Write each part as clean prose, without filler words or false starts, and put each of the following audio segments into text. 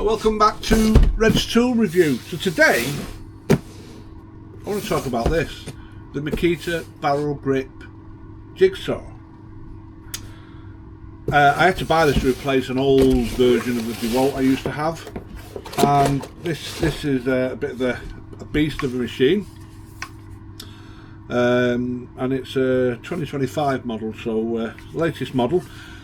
welcome back to Red's Tool Review. So today I want to talk about this, the Makita barrel grip jigsaw. I had to buy this to replace an old version of the DeWalt I used to have, and this is a bit of a beast of a machine, and it's a 2025 model, so latest model.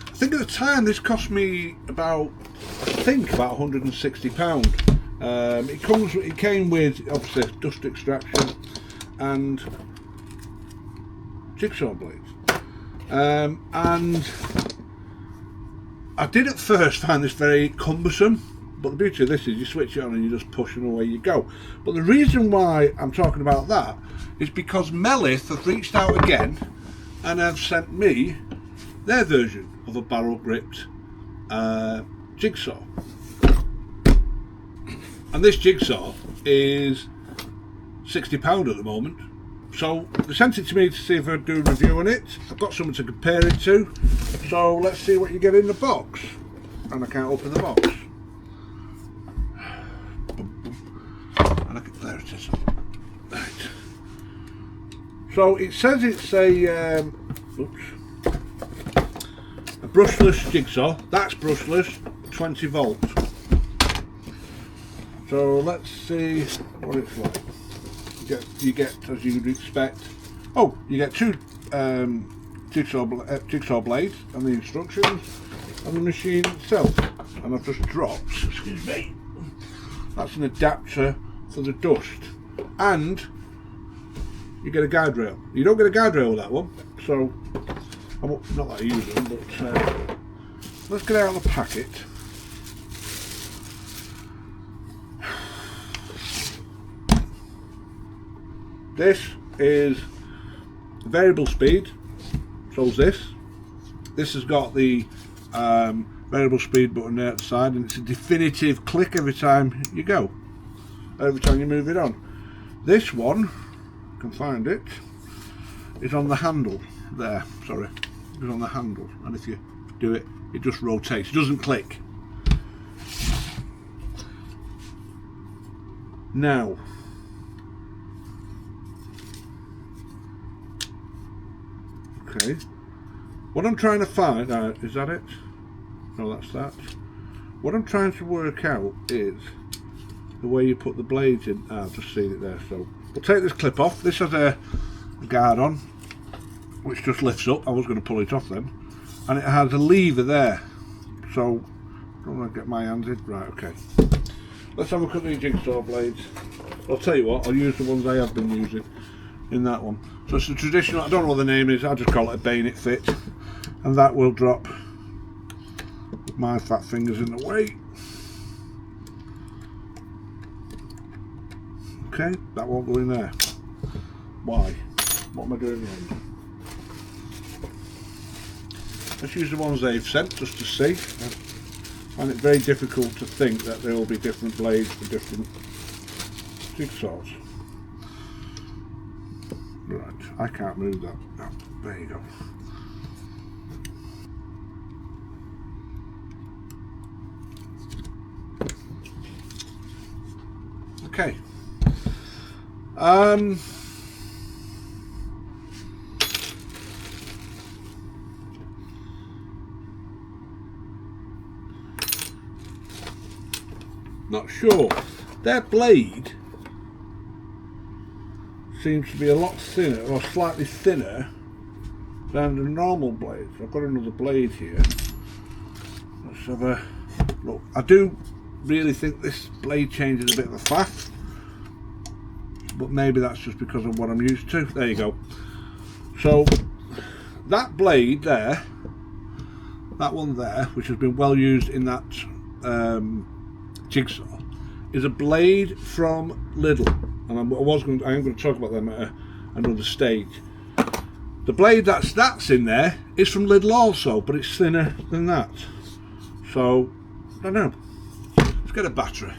I think at the time this cost me about £160. It came with obviously dust extraction and jigsaw blades, and I did at first find this very cumbersome, but the beauty of this is you switch it on and you just push and away you go. But the reason why I'm talking about that is because Mellif have reached out again and have sent me their version of a barrel gripped jigsaw. And this jigsaw is £60 at the moment. So they sent it to me to see if I'd do a review on it. I've got something to compare it to. So let's see what you get in the box. And I can't open the box. And there it is. Right. So it says it's a brushless jigsaw. That's brushless, 20 volts. So let's see what it's like. You get as you'd expect. Oh, you get two jigsaw blades and the instructions and the machine itself. And I've just dropped, excuse me, that's an adapter for the dust. And you get a guide rail. You don't get a guide rail with that one, so not that I use them, but let's get out of the packet. This is variable speed, so's this. This has got the variable speed button there at the side, and it's a definitive click every time you go, every time you move it on. This one, I can find it, is on the handle there, sorry, it's on the handle, and if you do it, it just rotates, it doesn't click. Now, okay, what I'm trying to find, is that it? No, that's that. What I'm trying to work out is the way you put the blades in. I've just seen it there, so we'll take this clip off. This has a guard on, which just lifts up. I was going to pull it off then. And it has a lever there. So, I don't want to get my hands in. Right, okay. Let's have a look at these jigsaw blades. I'll tell you what, I'll use the ones I have been using in that one. So it's the traditional, I don't know what the name is, I just call it a bayonet fit, and that will drop with my fat fingers in the way. Okay, that won't go in there. Why? What am I doing wrong? Let's use the ones they've sent just to see. I find it very difficult to think that there will be different blades for different jigsaws. Right, I can't move that. No, there you go. Okay. Not sure. Their blade seems to be a lot thinner, or slightly thinner than the normal blades. I've got another blade here. Let's have a look. I do really think this blade change is a bit of a faff, but maybe that's just because of what I'm used to. There you go. So that blade there, that one there, which has been well used in that jigsaw, is a blade from Lidl, and I am going to talk about them at another stage. The blade that's in there is from Lidl also, but it's thinner than that. So I don't know. Let's get a battery.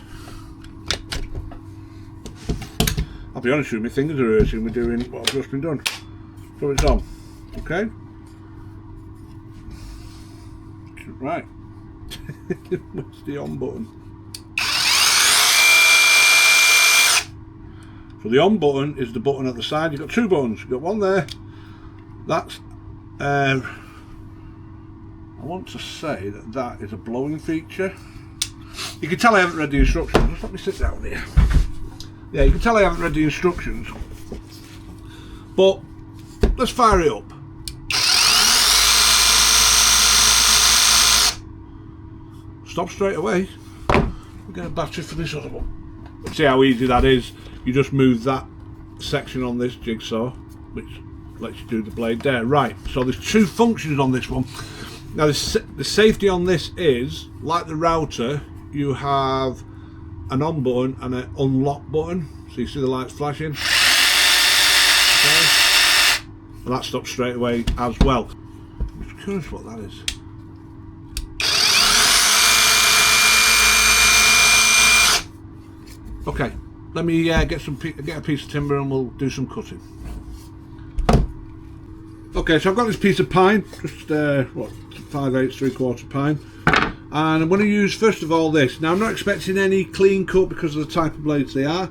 I'll be honest with you, my fingers are hurting with doing what I've just been done. So it's on. Okay. Right. Where's the on button? So the on button is the button at the side. You've got two buttons. You've got one there. That's I want to say that that is a blowing feature. You can tell I haven't read the instructions. Just let me sit down here. Yeah, you can tell I haven't read the instructions. But let's fire it up. Stop straight away. We'll get a battery for this other one. See how easy that is. You just move that section on this jigsaw, which lets you do the blade there. Right, so there's two functions on this one. Now the safety on this is, like the router, you have an on button and an unlock button. So you see the lights flashing. Okay. And that stops straight away as well. I'm just curious what that is. Okay, let me get a piece of timber and we'll do some cutting. Okay, so I've got this piece of pine, just what, 5/8, 3/4 pine, and I'm going to use first of all this. Now I'm not expecting any clean cut because of the type of blades they are.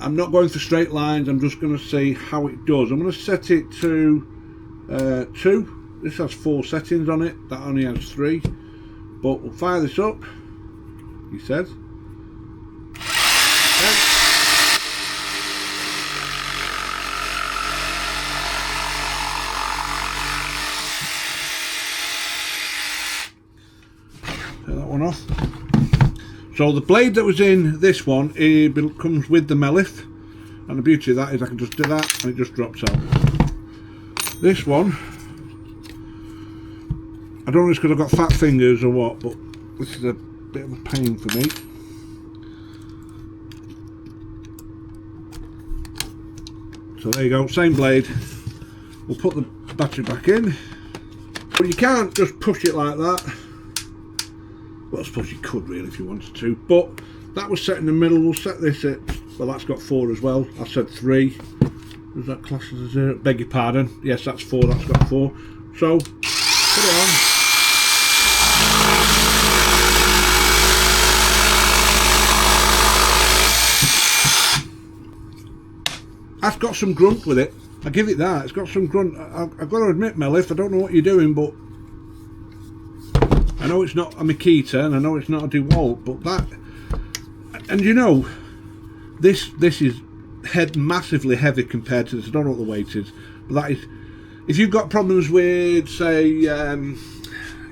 I'm not going for straight lines. I'm just going to see how it does. I'm going to set it to 2. This has 4 settings on it. That only has 3. But we'll fire this up. He says. Take that one off. So the blade that was in this one, it comes with the Mellif, and the beauty of that is I can just do that and it just drops out. This one, I don't know if it's because I've got fat fingers or what, but this is a bit of a pain for me. So there you go, same blade. We'll put the battery back in, but you can't just push it like that. Well, I suppose you could really if you wanted to, but that was set in the middle. We'll set this at, well, that's got 4 as well. I said 3. Does that class as a 0? Beg your pardon. Yes, that's 4. That's got 4. So put it on. That's got some grunt with it. I give it that. It's got some grunt. I've got to admit, Mellif, I don't know what you're doing, but I know it's not a Makita and I know it's not a DeWalt, but that, and you know, this is massively heavy compared to this. I don't know what the weight is, but that is, if you've got problems with, say, you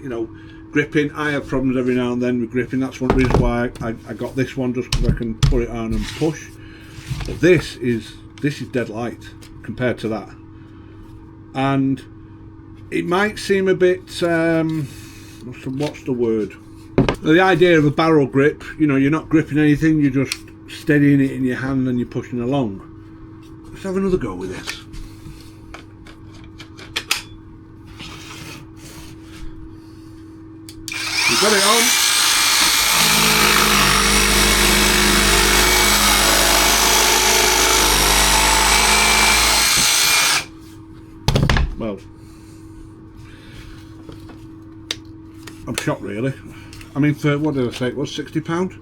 know, gripping. I have problems every now and then with gripping. That's one reason why I got this one, just because I can put it on and push. But this is dead light compared to that, and it might seem a bit what's the word? The idea of a barrel grip, you know, you're not gripping anything, you're just steadying it in your hand and you're pushing along. Let's have another go with this. We've got it on. Well, I'm shocked really. I mean, for, what did I say, it was £60?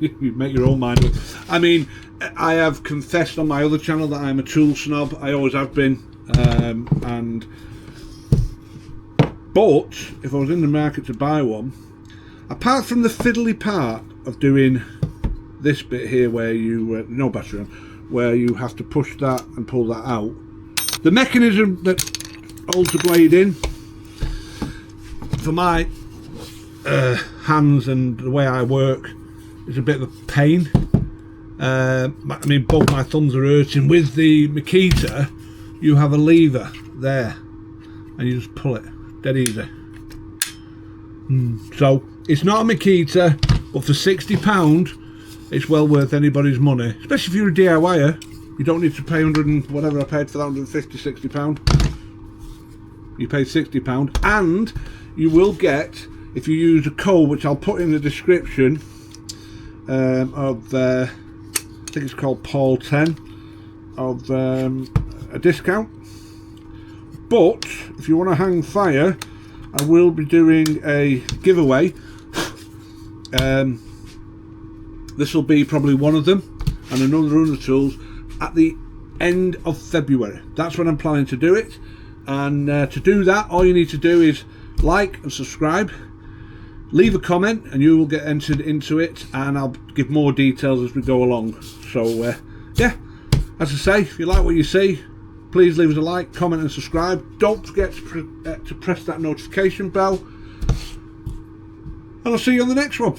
You make your own mind up. I mean, I have confessed on my other channel that I'm a tool snob. I always have been. But if I was in the market to buy one, apart from the fiddly part of doing this bit here where you, no battery on, where you have to push that and pull that out, the mechanism that holds the blade in, for my hands and the way I work, is a bit of a pain. I mean, both my thumbs are hurting. With the Makita, you have a lever there and you just pull it dead easy. So it's not a Makita, but for £60 it's well worth anybody's money, especially if you're a DIYer. You don't need to pay 100 and whatever I paid for that, 150, £60. You pay £60, and you will get, if you use a code which I'll put in the description, of I think it's called Paul 10, of a discount. But if you want to hang fire, I will be doing a giveaway This will be probably one of them, and another run of tools at the end of February. That's when I'm planning to do it. And to do that, all you need to do is like and subscribe, leave a comment, and you will get entered into it, and I'll give more details as we go along. So yeah, as I say, if you like what you see, please leave us a like, comment and subscribe. Don't forget to press that notification bell, and I'll see you on the next one.